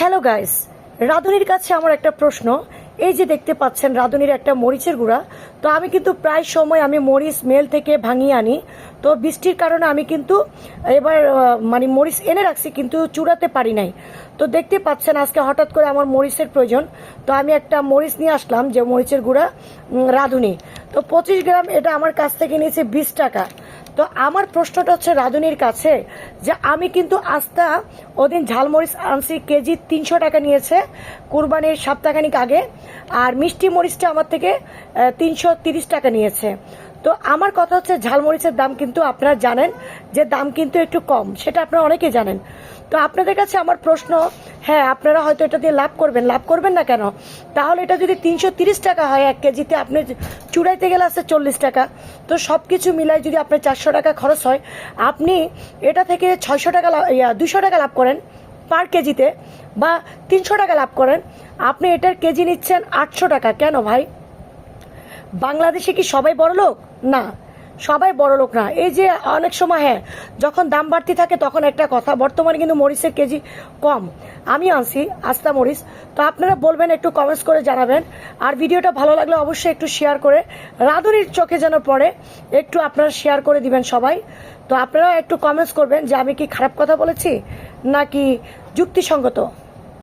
Hello guys, রাঁধুনির কাছে আমার একটা প্রশ্ন। এই যে দেখতে পাচ্ছেন রাঁধুনির একটা মরিচের গুঁড়া, তো আমি কিন্তু প্রায় সময় আমি মরিচ মেল থেকে ভাঙিয়ে আনি। তো বৃষ্টির কারণে আমি কিন্তু এবার মানে মরিচ এনে রাখছি কিন্তু চুড়াতে পারি নাই। তো দেখতে পাচ্ছেন আজকে হঠাৎ করে আমার মরিচের প্রয়োজন, তো আমি একটা মরিচ নিয়ে আসলাম যে মরিচের গুঁড়া রাঁধুনি। তো 25 গ্রাম এটা আমার কাছ থেকে নিয়েছে 20 টাকা। তো আমার প্রশ্নটা হচ্ছে রাঁধুনির কাছে যে আমি কিন্তু আস্তা ওদিন ঝালমরিচ আনছি কেজি 300 টাকা নিয়েছে কুরবানির সপ্তাহখানিক আগে, আর মিষ্টি মরিচটা আমার থেকে 330 টাকা নিয়েছে। তো আমার কথা হচ্ছে ঝালমরিচের দাম কিন্তু আপনারা জানেন যে দাম কিন্তু একটু কম, সেটা আপনারা অনেকেই জানেন। তো আপনাদের কাছে আমার প্রশ্ন, হ্যাঁ আপনারা হয়তো এটা দিয়ে লাভ করবেন না কেন? তাহলে এটা যদি 330 টাকা হয় 1 কেজিতে, আপনি চুড়াইতে গেলে আছে 40 টাকা। তো সব কিছু মিলাই যদি আপনার 400 টাকা খরচ হয়, আপনি এটা থেকে 600 টাকা 200 টাকা লাভ করেন পার কেজিতে, বা 300 টাকা লাভ করেন, আপনি এটার কেজি নিচ্ছেন 800 টাকা। কেন ভাই? বাংলাদেশে কি সবাই বড়লোক? না, সবাই বড়লোক না। এই যে অনেক সময় হ্যাঁ যখন দাম বাড়তি থাকে তখন একটা কথা, বর্তমানে কিন্তু মরিচের কেজি কম। আমি আনছি আস্তা মরিচ। তো আপনারা বলবেন, একটু কমেন্টস করে জানাবেন। আর ভিডিওটা ভালো লাগলে অবশ্যই একটু শেয়ার করে, রাঁধুনির চোখে যেন পড়ে, একটু আপনারা শেয়ার করে দিবেন সবাই। তো আপনারা একটু কমেন্টস করবেন যে আমি কি খারাপ কথা বলেছি নাকি যুক্তিসঙ্গত।